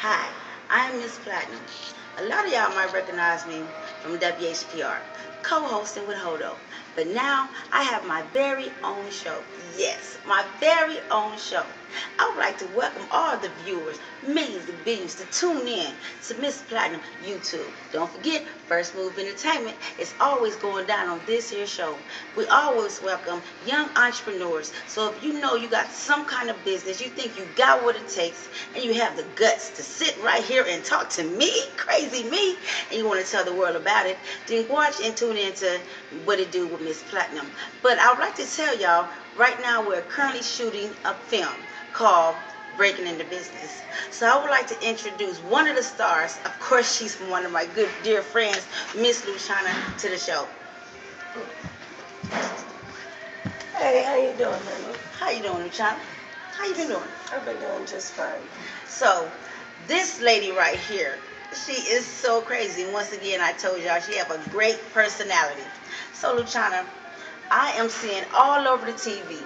Hi, I'm Miss Platinum. A lot of y'all might recognize me from WHPR, co-hosting with Hodo. But now I have my very own show. Yes, my very own show. I would like to welcome all the viewers, millions of billions, to tune in to Miss Platinum YouTube. Don't forget, First Move Entertainment is always going down on this here show. We always welcome young entrepreneurs. So if you know you got some kind of business, you think you got what it takes, and you have the guts to sit right here and talk to me, crazy me, and you want to tell the world about it, then watch and tune in to What It Do with Miss Platinum. But I would like to tell y'all, right now we're currently shooting a film called Breaking into Business. So I would like to introduce one of the stars. Of course, she's one of my good dear friends, Miss Luciana, to the show. Hey, how you doing, honey? How you doing, Luciana? How you been doing? I've been doing just fine. So, this lady right here, she is so crazy. Once again, I told y'all she have a great personality. So, Luciana, I am seeing all over the TV,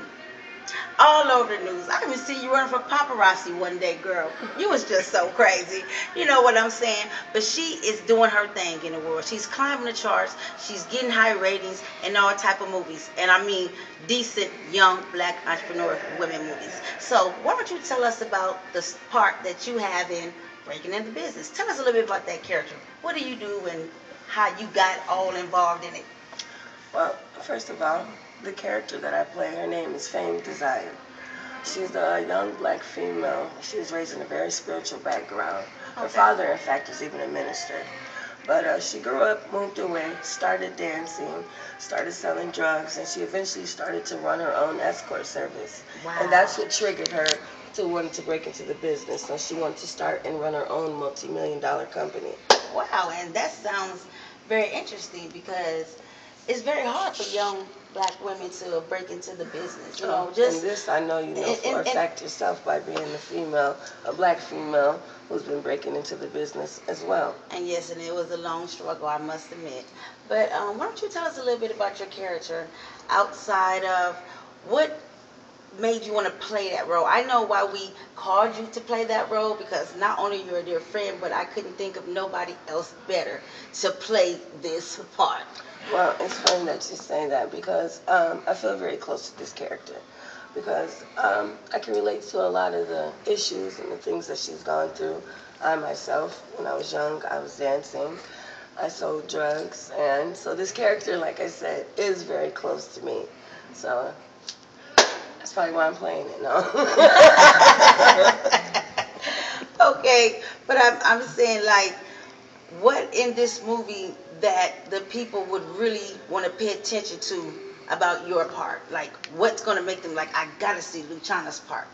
all over the news. I even see you running for paparazzi one day, girl. You was just so crazy. You know what I'm saying? But she is doing her thing in the world. She's climbing the charts. She's getting high ratings in all type of movies. And I mean decent, young, black entrepreneur women movies. So why don't you tell us about the part that you have in Breaking into Business? Tell us a little bit about that character. What do you do and how you got all involved in it? Well, first of all, the character that I play, her name is Fame Desire. She's a young black female. She was raised in a very spiritual background. Her father, in fact, was even a minister. But she grew up, moved away, started dancing, started selling drugs, and she eventually started to run her own escort service. Wow. And that's what triggered her to wanting to break into the business. So she wanted to start and run her own multi-million-dollar company. Wow, and that sounds very interesting because it's very hard for young black women to break into the business. You know, just and this I know you know for a fact yourself by being a black female who's been breaking into the business as well. And yes, and it was a long struggle, I must admit. But why don't you tell us a little bit about your character outside of what made you want to play that role? I know why we called you to play that role, because not only you're a dear friend, but I couldn't think of nobody else better to play this part. Well, it's funny that you say that because I feel very close to this character because I can relate to a lot of the issues and the things that she's gone through. I myself, when I was young, I was dancing. I sold drugs. And so this character, like I said, is very close to me. So that's probably why I'm playing it, no? Okay, but I'm saying, like, what in this movie that the people would really want to pay attention to about your part? Like, what's going to make them like, I got to see Luciana's part?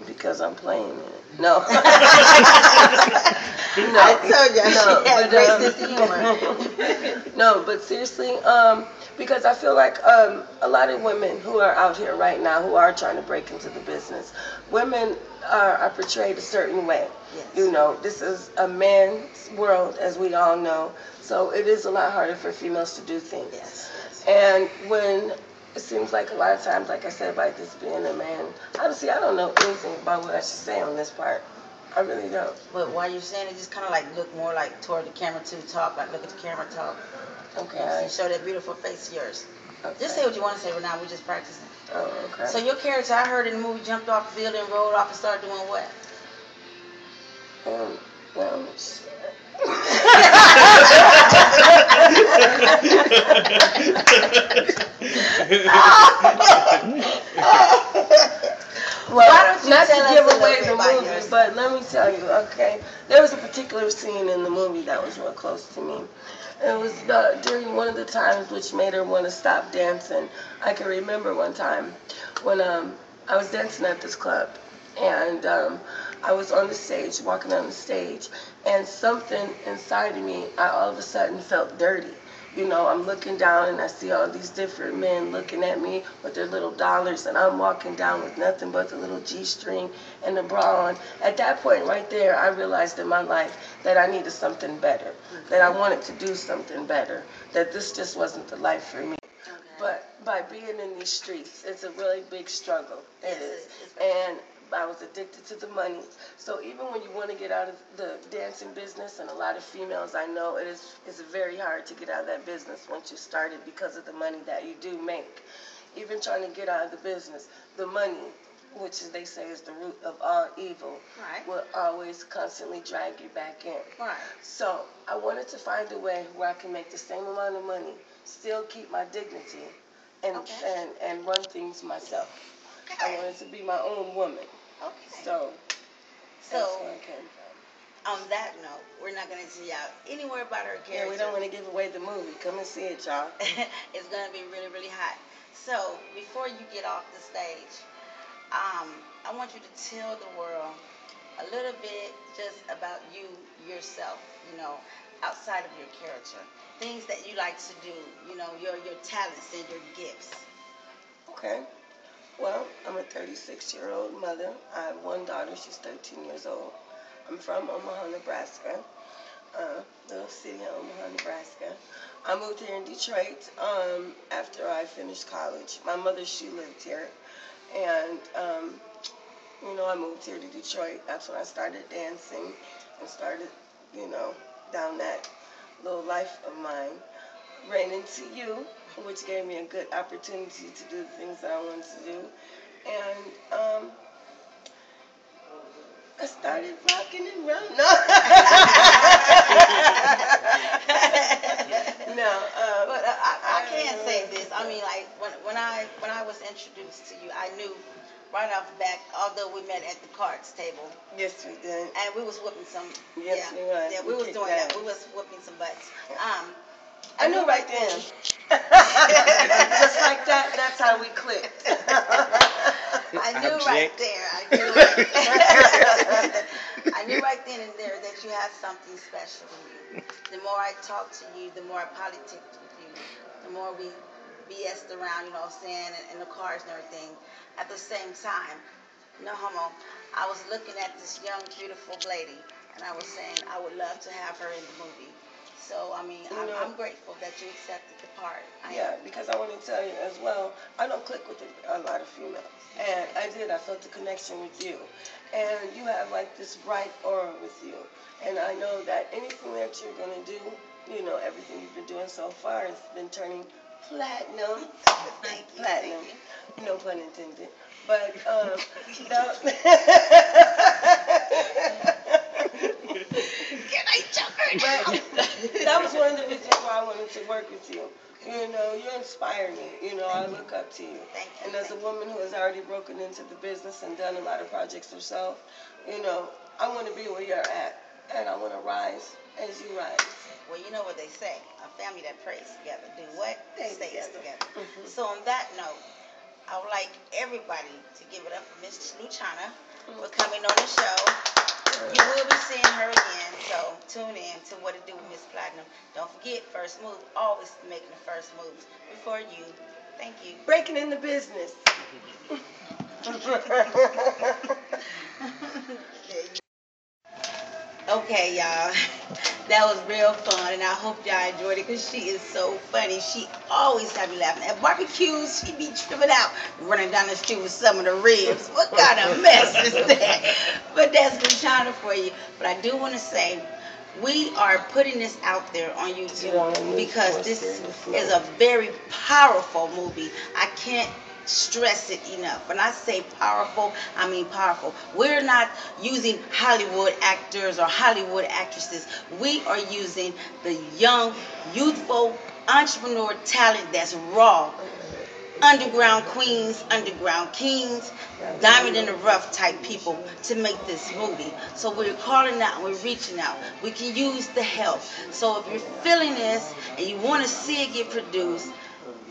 Because I'm playing it. No. No. I told you, she had great sense of humor. No, but seriously, because I feel like a lot of women who are out here right now who are trying to break into the business, women are portrayed a certain way. Yes. You know, this is a man's world, as we all know, so it is a lot harder for females to do things. Yes, yes. And when it seems like a lot of times, like I said, by this being a man, honestly, I don't know anything about what I should say on this part. I really don't. But while you're saying it, just kind of like look more like toward the camera to talk, like look at the camera, talk. Okay. And show that beautiful face of yours. Okay. Just say what you want to say right now. We're just practicing. Oh, okay. So your character, I heard in the movie, jumped off the building, rolled off, and started doing what? Well, shit. Well, not to give away the movie, but let me tell you, okay? There was a particular scene in the movie that was real close to me. It was during one of the times which made her want to stop dancing. I can remember one time when I was dancing at this club, and I was on the stage, walking on the stage, and something inside of me, I all of a sudden felt dirty. You know, I'm looking down and I see all these different men looking at me with their little dollars, and I'm walking down with nothing but the little G-string and the bra on. At that point right there, I realized in my life that I needed something better, that I wanted to do something better, that this just wasn't the life for me. But by being in these streets, it's a really big struggle. It is. And I was addicted to the money. So even when you want to get out of the dancing business, and a lot of females I know, it's very hard to get out of that business once you started because of the money that you do make. Even trying to get out of the business, the money, which is, they say, is the root of all evil, right, will always constantly drag you back in. Right. So I wanted to find a way where I can make the same amount of money, still keep my dignity, and run things myself. Okay. I wanted to be my own woman. Okay. So that's where I came from. On that note, we're not going to see out anywhere about her character. Yeah, we don't want to give away the movie. Come and see it, y'all. It's going to be really, really hot. So before you get off the stage, I want you to tell the world a little bit just about you yourself, outside of your character. Things that you like to do, your talents and your gifts. Okay. Well, I'm a 36-year-old mother. I have one daughter. She's 13 years old. I'm from Omaha, Nebraska, little city of Omaha, Nebraska. I moved here in Detroit after I finished college. My mother, she lived here. And, I moved here to Detroit. That's when I started dancing and started, down that little life of mine. Ran into you, which gave me a good opportunity to do the things that I wanted to do. And I started rocking and rolling. No. But I can say this. I mean, like when I was introduced to you, I knew right off the bat. Although we met at the cards table. Yes, we did. And we was whooping some. Yes, we was. Yeah, we was doing that. We was whooping some butts. I knew right then. Just like that, that's how we clicked. I knew right there. I knew right then and there that you had something special in you. The more I talked to you, the more I politicked with you, the more we BS'd around, you know what I'm saying, in the cars and everything. At the same time, no homo, I was looking at this young, beautiful lady, and I was saying I would love to have her in the movie. So, I mean, I'm grateful that you accepted the part. Because I want to tell you as well, I don't click with a lot of females. And I felt a connection with you. And you have like this bright aura with you. And I know that anything that you're going to do, everything you've been doing so far has been turning platinum. Thank you. Platinum. No pun intended. But, that was one of the reasons why I wanted to work with you. You inspire me. I look up to you. And as a woman who has already broken into the business and done a lot of projects herself, I want to be where you're at. And I want to rise as you rise. Well, you know what they say. A family that prays together do what? Stays together. Mm-hmm. So on that note, I would like everybody to give it up for Miss Luciana for coming on the show. You will be seeing her again, so tune in to What It Do with Miss Platinum. Don't forget, first move, always making the first moves before you. Thank you. Breaking in the business. Okay, y'all. That was real fun, and I hope y'all enjoyed it because she is so funny. She always have me laughing. At barbecues, she be tripping out, running down the street with some of the ribs. What kind of mess is that? But that's Luciana for you. But I do want to say, we are putting this out there on YouTube because this is a very powerful movie. I can't stress it enough. When I say powerful, I mean powerful. We're not using Hollywood actors or Hollywood actresses. We are using the young, youthful, entrepreneur talent that's raw. Underground queens, underground kings, diamond in the rough type people to make this movie. So we're calling out, we're reaching out. We can use the help. So if you're feeling this and you want to see it get produced,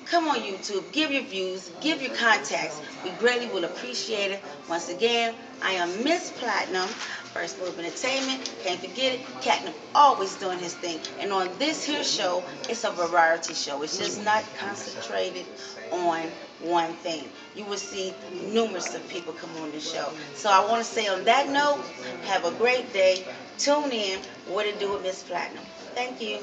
come on YouTube, give your views, give your contacts. We greatly will appreciate it. Once again, I am Miss Platinum, First Move Entertainment. Can't forget it, Platinum always doing his thing. And on this here show, it's a variety show. It's just not concentrated on one thing. You will see numerous of people come on the show. So I want to say on that note, have a great day. Tune in, What It Do with Miss Platinum. Thank you.